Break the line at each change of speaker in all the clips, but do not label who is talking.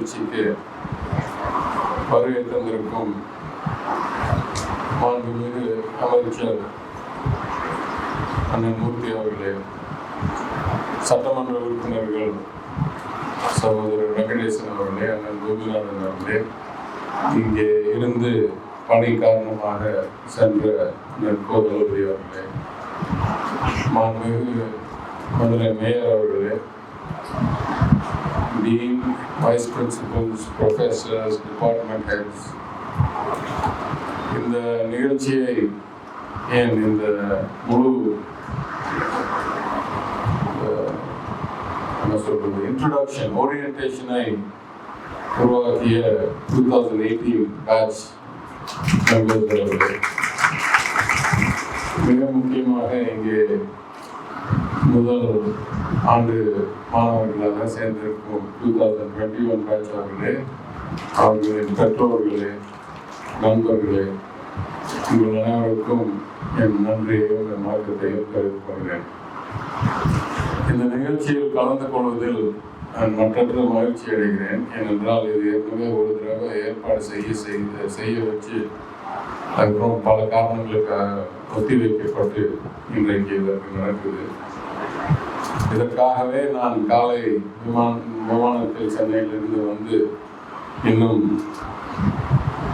நிகழ்ச்சிக்கு வருகை தந்திருக்கும் மாண்புமிகு அமைச்சர் அண்ணன் மூர்த்தி அவர்களே, சட்டமன்ற உறுப்பினர்கள் சகோதரர் வெங்கடேசன் அவர்களே, அண்ணன் கோபிநாதன் அவர்களே, இங்கே இருந்து பணி காரணமாக சென்ற அண்ணன் கோதளபதி அவர்களே, மாண்புமிகு மதுரை மேயர் அவர்களே, dean, vice principals, professors, department heads, இந்த நிகழ்ச்சியை ஏன் இந்த முழு என்ன சொல்றது இன்ட்ரோடக்ஷன் ஓரியன்டேஷனை உருவாக்கிய 2018 பேட்ச் மெம்பர்ஸ், மிக முக்கியமாக இங்கே முதல் ஆண்டு மாணவர்களாக சேர்ந்திருக்கும் 2021 பேட்ச் அவர்களின் பெற்றோர்களே, நண்பர்களே, உங்கள் அனைவருக்கும் என் நன்றியையும் என் வணக்கத்தையும் தெரிவித்துக் கொள்கிறேன். இந்த நிகழ்ச்சியில் கலந்து கொள்வதில் நான் மற்றற்ற மகிழ்ச்சி அடைகிறேன். ஏனென்றால் இது ஏற்கனவே ஒரு தடவை ஏற்பாடு செய்ய வச்சு அதுக்கப்புறம் பல காரணங்களுக்காக ஒத்திவைக்கப்பட்டு இன்றைக்கு இதற்கு நடக்குது. இதற்காகவே நான் காலை விமானத்தில் சென்னையிலிருந்து வந்து இன்னும்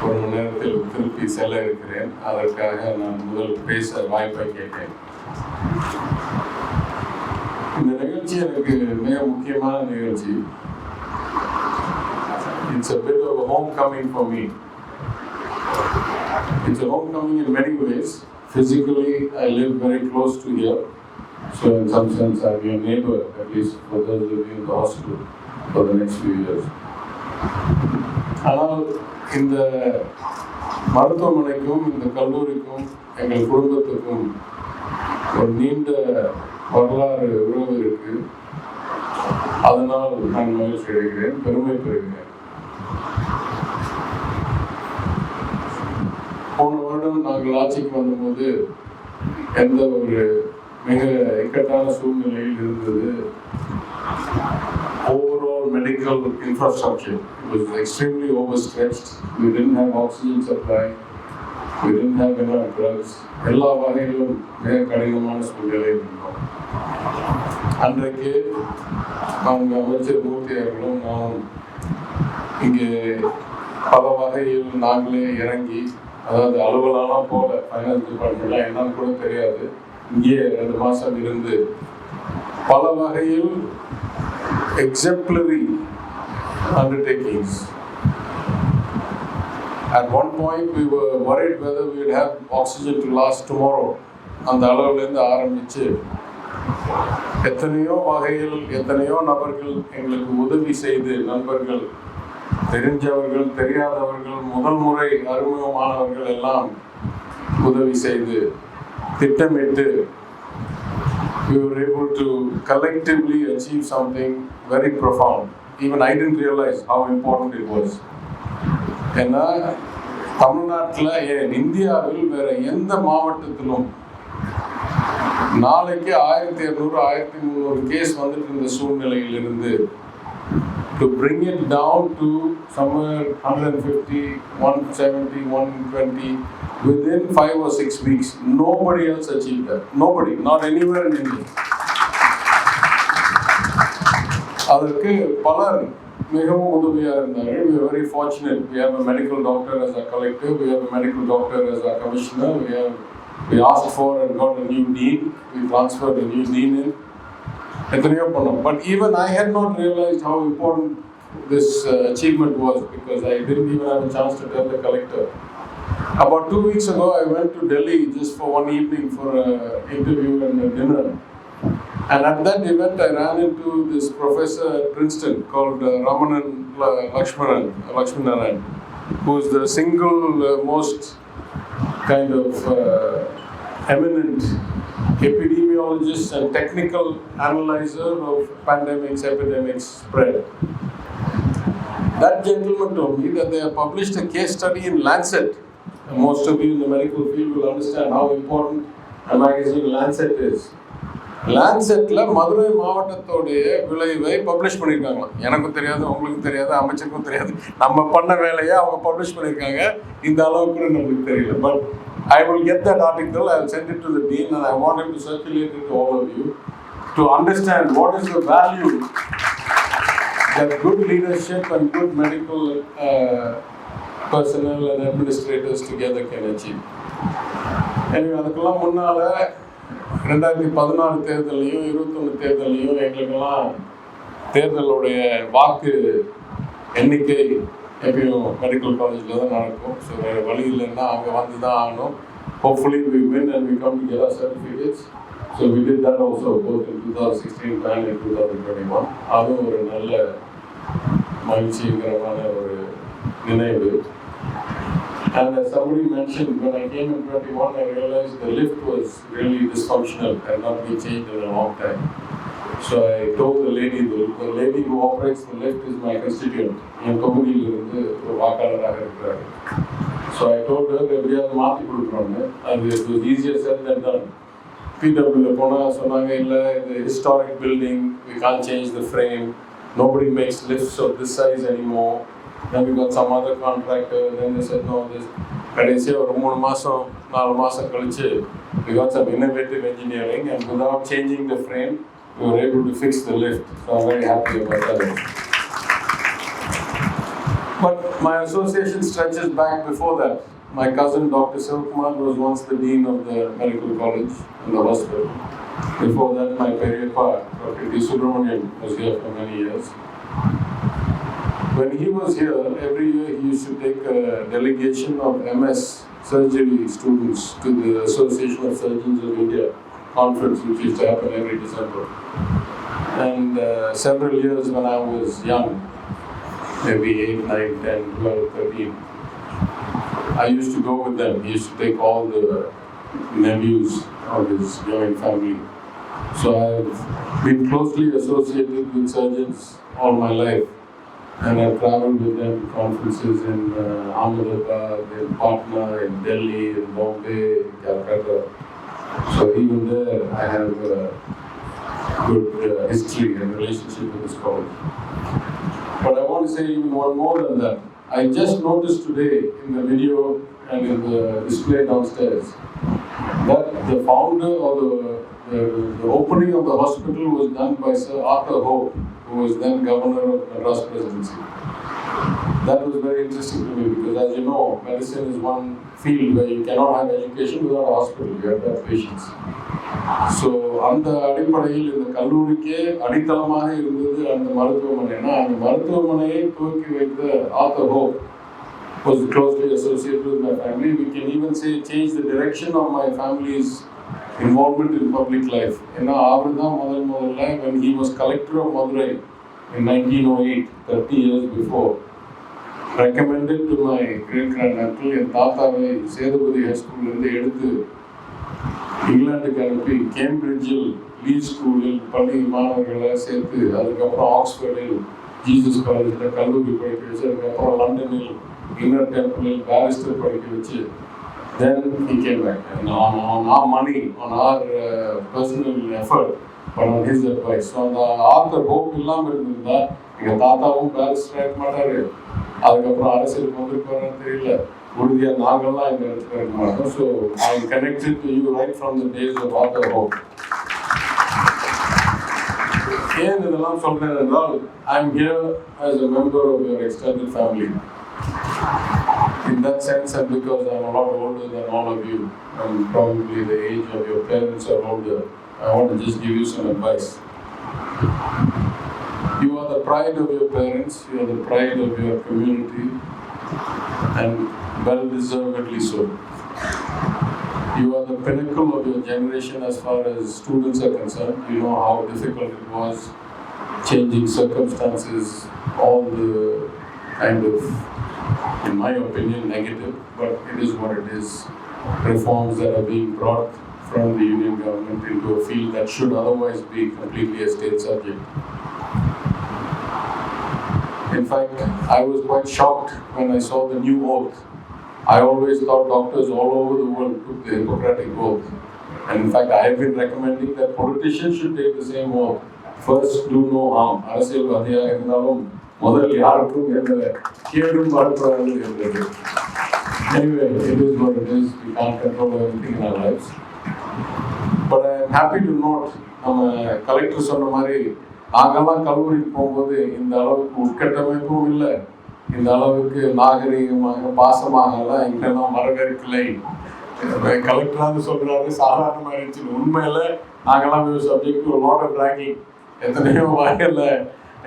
ஒரு மணி நேரத்தில் திருப்பி செல்ல இருக்கிறேன். அதற்காக நான் முதல் பேச வாய்ப்பை கேட்டேன். இந்த நிகழ்ச்சி எனக்கு மிக முக்கியமான நிகழ்ச்சி. It's a bit of a homecoming for me. It's a homecoming in many ways. Physically, I live very close to here. So in some sense, I'll be a neighbor, at least for those living in the hospital for the next few years. ஆனால் இந்த மருத்துவமனைக்கும் இந்த கல்லூரிக்கும் எங்கள் குடும்பத்துக்கும் ஒரு நீண்ட வரலாறு உறவு இருக்கு. அதனால் நான் மகிழ்ச்சி அடைகிறேன், பெருமை பெறுகிறேன். போன வருடம் நாங்கள் ஆட்சிக்கு வந்தபோது எந்த ஒரு மிக இக்கட்டான சூழ்நிலையில் இருந்தது. Overall medical infrastructure was extremely overstretched. We didn't have oxygen supply. We didn't have enough drugs. எல்லா வகையிலும் மிக கடினமான சூழ்நிலை இருந்தோம். அன்றைக்கு நாங்கள் அமைச்சர் மூர்த்தி அவர்களும் நானும் இங்கே பல வகையில் நாங்களே இறங்கி, அதாவது அலுவலாம் போல ஃபைனான்ஸ் டிபார்ட்மெண்ட்லாம் என்னன்னு கூட தெரியாது, இங்கே 2 மாதம் இருந்து பல வகையில் exemplary undertakings. At one point we were worried whether we would have oxygen to last tomorrow. அந்த அளவுலேருந்து ஆரம்பித்து எத்தனையோ வகையில் எத்தனையோ நபர்கள் எங்களுக்கு உதவி செய்து, நண்பர்கள், தெரிஞ்சவர்கள், தெரியாதவர்கள், முதல் முறை அறிமுகமானவர்கள் எல்லாம் உதவி செய்து திட்டமிட்டு we were able to collectively achieve something very profound. Even I didn't realize how important it was. ஏன்னா தமிழ்நாட்டில், இந்தியாவில் வேற எந்த மாவட்டத்திலும் நாளைக்கு 1200 1300 கேஸ் வந்துட்டு இருந்த சூழ்நிலையிலிருந்து to bring it down to somewhere 150, 170, 120 within 5 or 6 weeks. Nobody else achieved that. Nobody, not anywhere in India. அதற்கு பலர் மிகவும் உதவியாக இருந்தார்கள். We are very fortunate. We have a medical doctor as our collector. We have a medical doctor as our commissioner. We asked for and got a new dean. We transferred a new dean in. எத்தனையோ பண்ணோம். But even I had not realized how important this achievement was, because I didn't even have a chance to tell the collector. About 2 weeks ago, I went to Delhi just for one evening for an interview and a dinner. And at that event, I ran into this professor at Princeton called Ramanan Lakshmanaran, who is the single most kind of eminent epidemiologist and technical analyzer of pandemics, epidemics spread. That gentleman told me that they have published a case study in Lancet. And most of you in the medical field will understand how important a magazine Lancet is. லான்செட்டில் Madurai மாவட்டத்தோடைய விளைவை publish பண்ணியிருக்காங்களாம். எனக்கும் தெரியாது, உங்களுக்கும் தெரியாது, அமைச்சருக்கும் தெரியாது. நம்ம பண்ண வேலையை அவங்க பப்ளிஷ் பண்ணியிருக்காங்க. இந்த அளவுக்கு நம்மளுக்கு தெரியல. But I will get that article, I will send it to the dean and I want him to circulate it to all of you to understand what is the value that good leadership and good medical personnel and administrators together can achieve. Anyway, அதுக்கெல்லாம் முன்னால் 2014 தேர்தலையும் 21 தேர்தலையும் எங்களுக்கெல்லாம் தேர்தலுடைய வாக்கு எண்ணிக்கை எப்பயும் medical காலேஜில் தான் நடக்கும். ஸோ வேறு வழி இல்லைன்னா அங்கே வந்து தான் ஆகணும். Hopefully we win and we come to get our certificates. So we did that also both in 2016 and in 2021. அதுவும் ஒரு நல்ல மகிழ்ச்சிகரமான ஒரு நினைவு. And as somebody mentioned, when I came in 21, I realized the lift was really dysfunctional and not being changed in a long time. So I told the lady who operates the lift is my constituent. என் தொகுதியில் இருந்து ஒரு வாக்காளராக இருக்கிறார். So I told her எப்படியாவது மாற்றி கொடுக்குறோன்னு. அது it was easier said than done. PWல போனால் சொன்னாங்க, இல்லை இது historic building, we can't change the frame, nobody makes lifts of this size anymore. Then we got some other contractor, then they said no, this கடைசியாக ஒரு 3 மாதம் 4 மாதம் கழிச்சு we got some innovative engineering and without changing the frame we were able to fix the lift. So I'm very happy about that. But my association stretches back before that. My cousin Dr. Silkumar was once the dean of the medical college and the hospital. Before that, my Periyappa, Dr. D. Subramanian, was here for many years. When he was here, every year he used to take a delegation of MS surgery students to the Association of Surgeons of India conference, which used to happen every December. And several years when I was young, maybe 8, 9, 10, 12, 13, I used to go with them. He used to take all the nephews of his joint family. So I've been closely associated with surgeons all my life. And I've traveled with them to conferences in Ahmedabad, in Patna, in Delhi, in Bombay, in Calcutta. So even there, I have a good history and relationship with this college. But I want to say even one more than that. I just noticed today in the video and in the display downstairs that the founder or the opening of the hospital was done by Sir Arthur Hope, who was then governor of Madras Presidency. That was very interesting to me because, as you know, medicine is one field where you cannot have education without a hospital. You have to have patients. So, அந்த அடிப்படையில் இந்த கல்லூரிக்கே அடித்தளமாக இருந்தது அந்த மருத்துவமனைனா அந்த மருத்துவமனையை துவக்கி வைத்த Arthur hope was closely associated with my family. We can even say change the direction of my family's involvement in public life. ஏன்னா அவர் தான் முதல்ல when he was collector of Madurai in 1908, 30 years before, recommended to my great-granduncle என் தாத்தாவை சேதுபதி ஹைஸ்கூல்லேருந்து எடுத்து இங்கிலாந்துக்கு அனுப்பி கேம்பிரிட்ஜில் lead ஸ்கூலில் பள்ளி மாணவர்களை சேர்த்து அதுக்கப்புறம் ஆக்ஸ்ஃபோர்டில் ஜீசஸ் காலேஜில் கல்லூரி படிக்க வச்சு அதுக்கப்புறம் லண்டனில் இன்னர் டெம்பிளில் பேரிஸ்டர் படிக்க வச்சு then he came back and on our money, on our personal effort, but on his advice. So அந்த ஆர்தர் ஹோப் இல்லாமல் இருந்திருந்தா எங்கள் தாத்தாவும் பேரிஸ்டர் ஆக மாட்டார், அதுக்கப்புறம் அரசியலுக்கு வந்திருப்பாருன்னு தெரியல, உறுதியாக நாங்கள்லாம் இந்த இடத்துல இருக்க மாட்டோம். So I am connected to you right from the days of Arthur Hope. ஏன் இதெல்லாம் சொல்கிறேன் என்றால் I am here as a member of your extended family. In that sense, and because I'm a lot older than all of you, and probably the age of your parents are older, I want to just give you some advice. You are the pride of your parents, you are the pride of your community, and well-deservedly so. You are the pinnacle of your generation as far as students are concerned. You know how difficult it was, changing circumstances, all the kind of, in my opinion, negative, but it is what it is. Reforms that are being brought from the Union government into a field that should otherwise be completely a state subject. In fact, I was quite shocked when I saw the new oath. I always thought doctors all over the world took the Hippocratic oath. And in fact, I have been recommending that politicians should take the same oath. First, do no harm. அரசியல்வாதியாக இருந்தாலும் முதல் யாருக்கும் எந்த கேடும் வரக்கூடாது என்றது. Anyway, it is what it is. We can't control everything in our lives. But I am happy to note, நம்ம collector சொன்ன மாதிரி நாங்கெல்லாம் கல்லூரிக்கு போகும்போது இந்த அளவுக்கு உட்கட்டமைப்பும் இல்லை, இந்த அளவுக்கு நாகரீகமாக பாசமாகலாம் எங்கெல்லாம் வரவேற்கலை. கலெக்டராக சொல்கிறாரு சாதாரணமாக இருந்துச்சு. உண்மையில் நாங்கெல்லாம் சப்ஜெக்ட் ஒரு லாட் ஆஃப் ரேங்கிங், எத்தனையோ வகையில்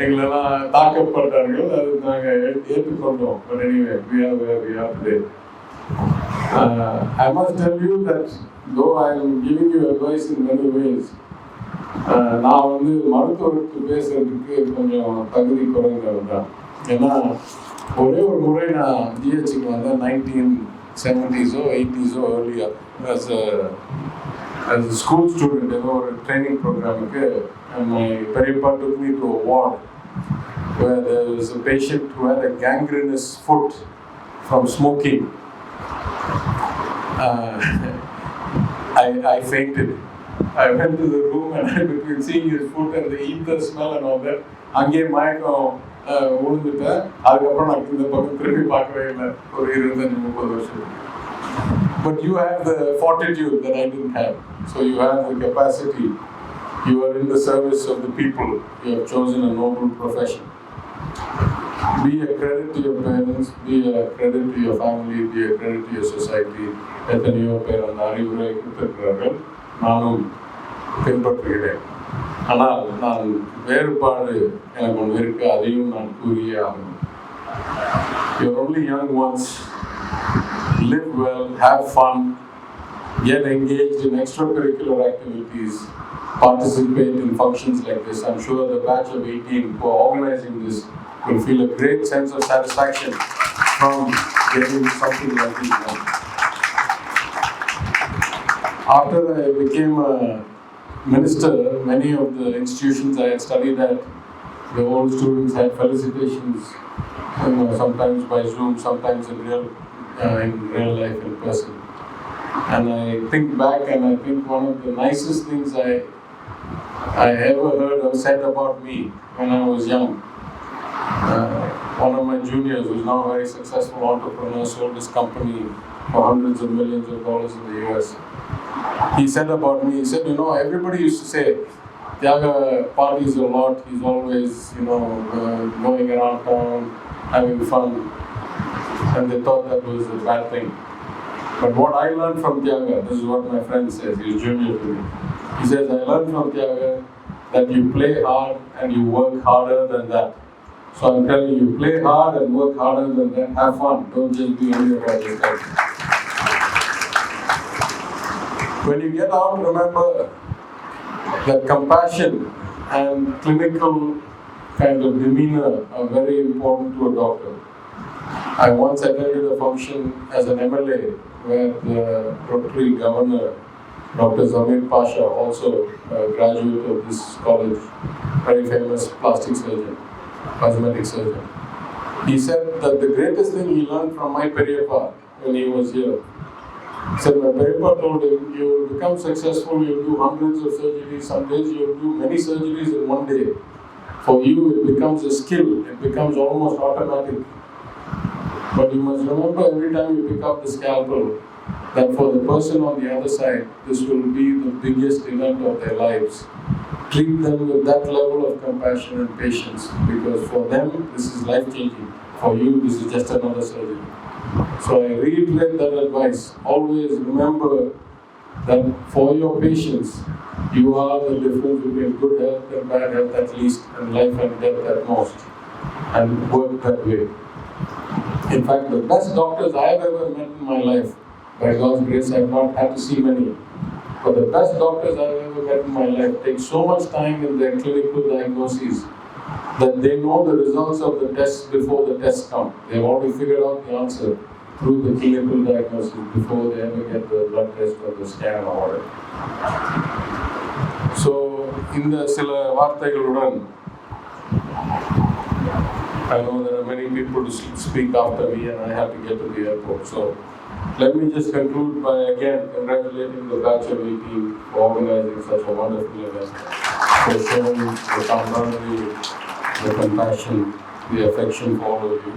எங்களெல்லாம் தாக்கப்பட்டார்கள். அது நாங்கள் ஏற்றுக்கொண்டோம். But anyway we are today. I must tell you that though I am giving you advice in many ways, நான் மருத்துவருக்கு பேசுறதுக்கு கொஞ்சம் தகுதி குறைந்தவர் தான். ஏன்னா ஒரே ஒரு முறை நான் ஜிஹெச்சுக்கு வந்தேன் 1970s or 80s or earlier as a school student. ஏதோ ஒரு ட்ரைனிங் ப்ரோக்ராமுக்கு my Periappa took me to a ward where there was a patient who had a gangrenous foot from smoking. I fainted. I went to the room and I between seeing his foot and the ether smell and all that, அங்கே மயக்கம் விழுந்துட்டேன். அதுக்கப்புறம் நான் இந்த பக்கம் திரும்பி பார்க்கவே இல்லை ஒரு 25-30 வருஷம். But you have the fortitude that I didn't have. So you have the capacity. You are in the service of the people. You have chosen a noble profession. Be a credit to your parents, be a credit to your family, be a credit to your society. எத்தனையோ பேர் அந்த அறிவுரை கொடுத்திருக்கிறார்கள், நானும் பின்பற்றுகிறேன். ஆனால் நான் வேறுபாடு எனக்கு ஒன்று இருக்கு, அதையும் நான் கூறியே ஆகணும். You are only young once. Live well, have fun, get engaged in extracurricular activities, participate in functions like this. I'm sure the batch of 18 who are organizing this will feel a great sense of satisfaction from getting something like this done. After I became a minister, many of the institutions I had studied at, the old students had felicitations, sometimes by Zoom, sometimes in real life, in person. And I think back and I think one of the nicest things I ever heard or said about me when I was young. One of my juniors, who is now a very successful entrepreneur, sold his company for hundreds of millions of dollars in the US. He said about me, he said, everybody used to say, Tyaga parties a lot, he's always, going around town, having fun. And they thought that was a bad thing. But what I learned from Tyaga, this is what my friend says, he's junior to me. He says, I learned from Tyaga that you play hard and you work harder than that. So I'm telling you, play hard and work harder than that. Have fun. Don't just be only about yourself. When you get out, remember that compassion and clinical kind of demeanor are very important to a doctor. I once attended a function as an MLA where the Rotary Governor, Dr. Zamir Pasha, also a graduate of this college, very famous plastic surgeon, cosmetic surgeon. He said that the greatest thing he learned from my Periappa when he was here, he said my Periappa told him, you will become successful, you will do hundreds of surgeries, some days you will do many surgeries in one day. For you it becomes a skill, it becomes almost automatic. But you must remember every time you pick up the scalpel, that for the person on the other side, this will be the biggest event of their lives. Treat them with that level of compassion and patience, because for them, this is life-changing. For you, this is just another surgery. So I reiterate that advice. Always remember that for your patients, you are the difference between good health and bad health at least, and life and death at most. And work that way. In fact, the best doctors I have ever met in my life, by God's grace, I have not had to see many. But the best doctors I have ever met in my life take so much time in their clinical diagnoses that they know the results of the tests before the tests come. They have already figured out the answer through the clinical diagnosis before they ever get the blood test or the scan or whatever. So, in the Sila Varthayaludan, I know there are many people to speak after me and I have to get to the airport. So, Let me just conclude by again congratulating the batch of 18 for organizing such a wonderful event, for showing the camaraderie, the compassion, the affection for all of you.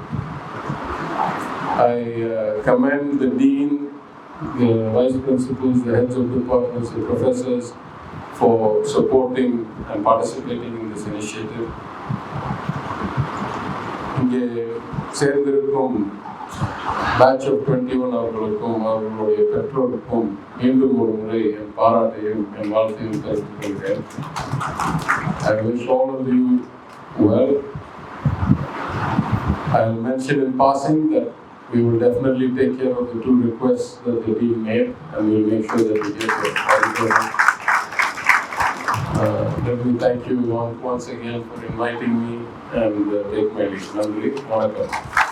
I commend the dean, the vice principals, the heads of departments, the professors for supporting and participating in this initiative. இங்கே சேர்ந்திருக்கும் batch of 21 அவர்களுக்கும் அவர்களுடைய பெற்றோருக்கும் மீண்டும் ஒரு முறை என் பாராட்டையும் என் வாழ்த்தையும் தெரிவித்துக் கொள்கிறேன். I wish all of you well. I will mention in passing that we will definitely take care of the 2 requests that the dean made, and we will make sure that we get the let me thank you once again for inviting me and take my leave. Nandri, Vanakkam.